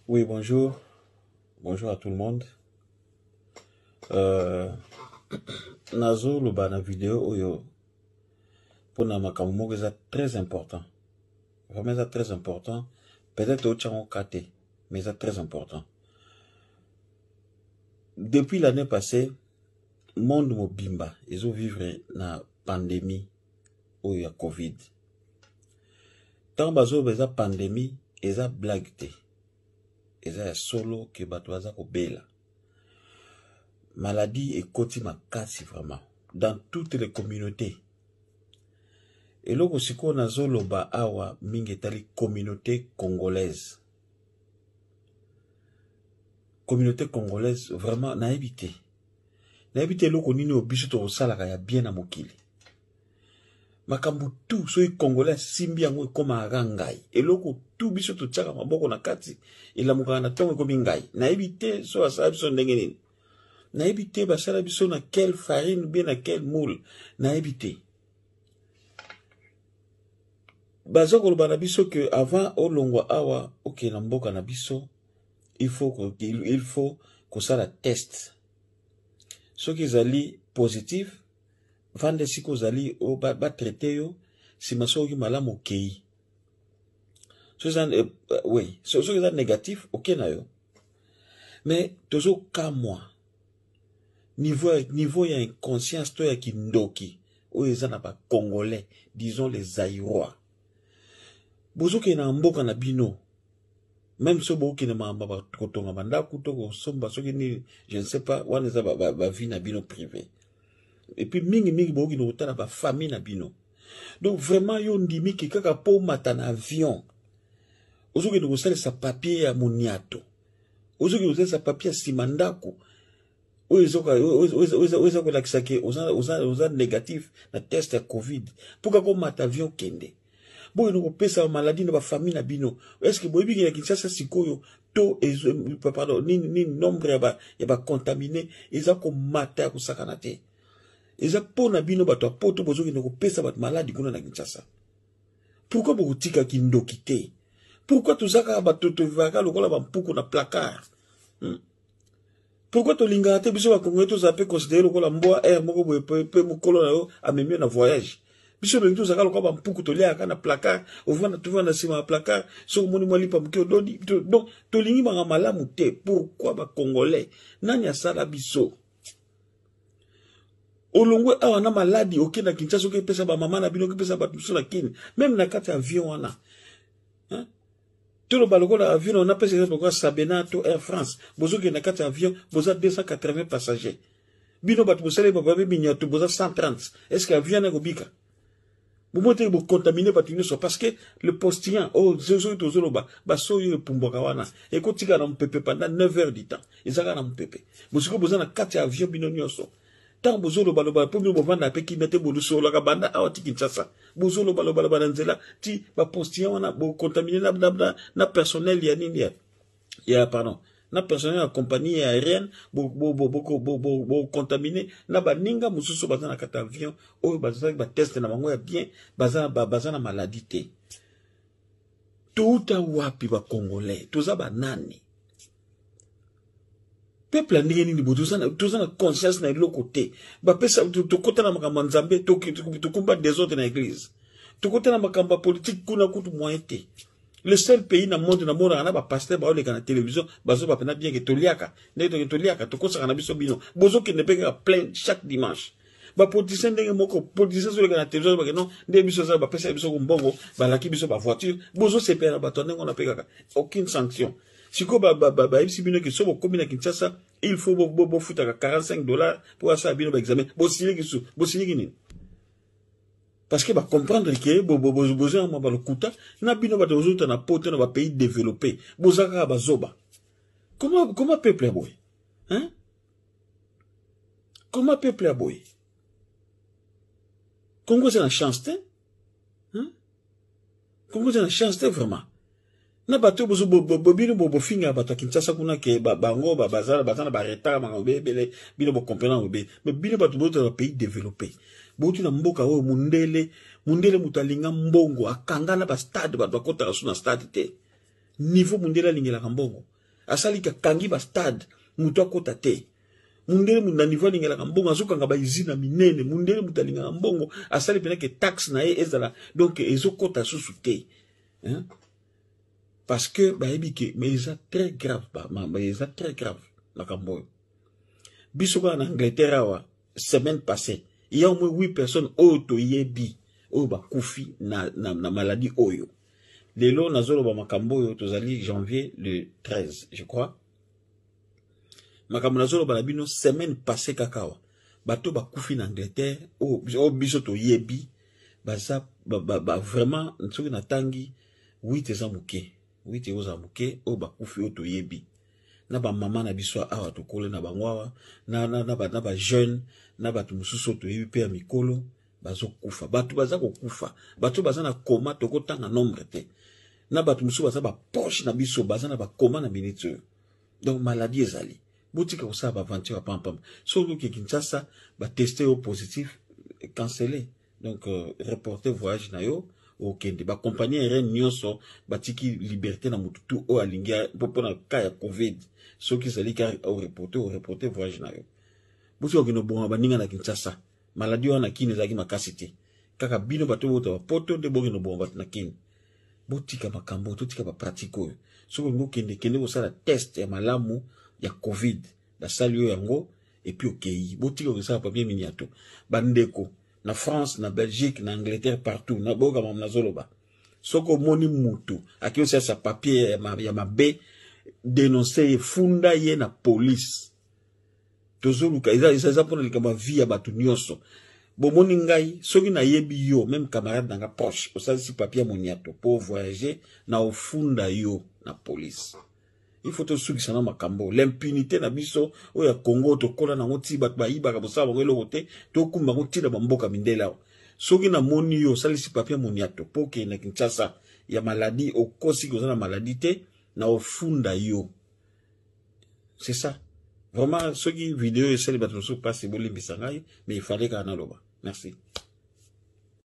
Oui, bonjour. Bonjour à tout le monde. Euh, Nazo Lubana vidéo oyo pour makambo moko eza très important. Vraiment eza très important. Peut-être au tchango kate, mais c'est très important. Depuis l'année passée, monde mobimba, ils ont vivre na pandémie oyo ya Covid. Tant bazo beza pandémie, eza blague te. Eza ya solo ke bato baza kobela. Maladie et koti makasi vraiment dans toutes les communautés. Et là aussi qu'on a zoloba awa mingetali communauté congolaise. Communauté congolaise vraiment na habité. Na habité loko nini obiso to salaka ya bien na mokili. Makambu tout soy congolais simbi yango koma rangai. Et loko tout biso to tsaka maboko na kati ila mukana na tongo komi ngai. Na habité so asala biso ndenge nini. Na habité basala biso na quelle farine bien na quel moule. Na habité. Bazo koloba na biso que avant olongwa awa ok na mboka na biso il faut que ça la test. Ce qui zali positif vande siko zali o ba traiter yo si maso ki malamu kei. Ce ça oui, ce qui est négatif ok na yo. Mais tozo ka moi niveau ya inconscience to ya kindoki o ezana ba congolais, disons les Zaïrois. Bozo ke na mboka na bino même si bozo ke na mamba ba kotonga banda kuto somba soki ni je ne sais pas wana za ba vie na bino privé et puis mingi bozo ki no tala ba famille na bino. Donc vraiment yo ndimi ki kaka po mata na avion ozo ke no sala sa papier ya moniato ozo ke no sala sa papier simandako ozo ko lakisa ke oza négatif na test ya Covid pourquoi ko mata avion kende. Boy no pesa maladie na ba famille na bino. Est-ce que boy bi ki Kinshasa sikoyo to pardon ni nombre ya ba contaminé eza ko mata ko sakana te. Eza po na bino bato poto bozo ki no pesa ba maladie kuna na Kinshasa. Pourquoi bo tika kindoki te? Pourquoi tozaka bato to vaka lokola ba mpuku na placard? Pourquoi to linga te biso ba kongo to zape considérer lokola mboa air moko boy pe mukolo na yo amemi na voyage? Biso bengi tozaka lokola mpuku to lia kana placard ovanda tuvanda sima na placard so moni mwali pa mukio doni donc to lingi ba malamu te. Pourquoi ba congolais nani asala biso olongwe awa na maladi oke na Kinshasa oke pesa ba mama na bino oke pesa ba biso na kini même na kati avion wana hein tolo balokola avion on a pesa kwa Sabena to Air France bozo ke na kati avion boza 280 passagers bino batu bosale ba babe minyato boza 130. Est-ce que avion na kobika vous montez vous contaminer parce que le postillon oh zozo tozoloba baso yo pumboka wana et ko tika na mpepe pendant 9 heures du temps ezaka na mpepe bosiko bozana kati avion bino nyonso tant bozoloba loba po bino bovanda pe ki mete boluso la banda awati Kinshasa bozoloba loba nzela ti ba postillon wana bo contaminer na personnel ya nini ya pardon na personnel ya compagnie aérienne bo contaminé na baninga mususu bazana kata avion oyo bazana ba test na bango ya bien bazana maladie te. Tout wapi ba congolais toza ba nani peuple ndenge nini bo tozana conscience na lo côté ba pesa to kota na makambo nzambe to kumba désordre na église to kota na makambo politique kuna kutu moyen te. Le seul pays dans le monde na mona na ba pasteur ba ole kana télévision bazo ba pena bien que toliaka ne to toliaka to kosa kana biso bino bozo ki ne peka plein chaque dimanche ba politicien ndenge moko politicien zo le kana télévision ba non ndenge biso za ba pesa biso ko mbongo ba laki biso ba voiture bozo se pena ba tonne on a peka aucune sanction siko ba ibisi bino ki so bo komi na Kinshasa il faut bo futa $45 pour ça bino ba examen bo signer ki parce que ba comprendre que besoin ma ba lokuta na bino ba tozuta na pote na ba pays développés bozaka ba zoba comment peuple a boy hein comment peuple a boy Congo c'est une chance hein Congo c'est une chance vraiment na bato bozo bino bo finga bato Kinshasa kuna ke bango bazana ba retard ma bele bino bo comprendre mais bino bato bozo na pays développés bouti na mboka oyo mundele mutalinga mbongo akanga na ba stade bato bakota na stade te niveau mundele alingela mbongo asali ka kangi ba stade muto akota te mundele munda niveau lingela mbongo azokanga ba izina minene mundele mutalinga mbongo asali pena ke taxe na ye ezala donc ezokota susu te hein parce que ba ebike mais ça très grave mais ça très grave la kamboyo biso en Angleterre wa semaine passée il y a au moins 8 personnes auto yebi o ba kufi na maladie oyo lelo nazolo ba makamboyo tozali janvier le 13 je crois makambo nazolo ba bino semaine passée kakawa bato ba kufi na Angleterre o biso to yebi baza vraiment nsoki na tangi 8 ezamuke 8 ezamuke o ba kufi o to yebi na ba mama na biso awa to kole na bangwawa na ba jeune na ba tumususo to yebi pe ya mikolo bazo kufa bato baza ko kufa bato baza na koma to kotanga nombre te na bato mususu baza ba poche na biso baza na ba koma na minute donc maladie ezali botika ko sa ba aventure pam pam so que Kinshasa ba tester au positif cancellé donc reporter voyage na yo au kende ba compagnie aérienne nyonso batiki liberté na mututu o alingia popo na ka ya covid so ki sali ka au reporter voyage na yo botika ko no bon ba ninga na Kinshasa maladie wana kini zaki makasi te kaka bino bato bota poto de boki no bon bat na kini botika makambo totika ba pratique so ko kende ko sala test ya malamu ya covid la salio yango et puis okay botika ko sala papier miniato bandeko na France na Belgique na Angleterre partout na boka mam na zoloba soko moni mutu akio sa papier ya mabe dénoncer funda ye na police tozoluka isa pona likama vie ya batu nyonso bomoni ngai soki na yebi yo même camarade nanga proche osalisi papier moniato pour voyager na ofunda yo na police il faut tosukisa na makambo l'impunité na biso oya Congo to kola na ngoti bat ba ibaka bosaba ngelo kote to kumba ngoti na bamboka mindela soki na moni yo salisi papier moniato pour que na Kinshasa ya maladie okosi kozana maladie te na ofunda yo c'est ça vraiment ce qui vidéo est celle de passe mais il fallait qu'on en loba. Merci.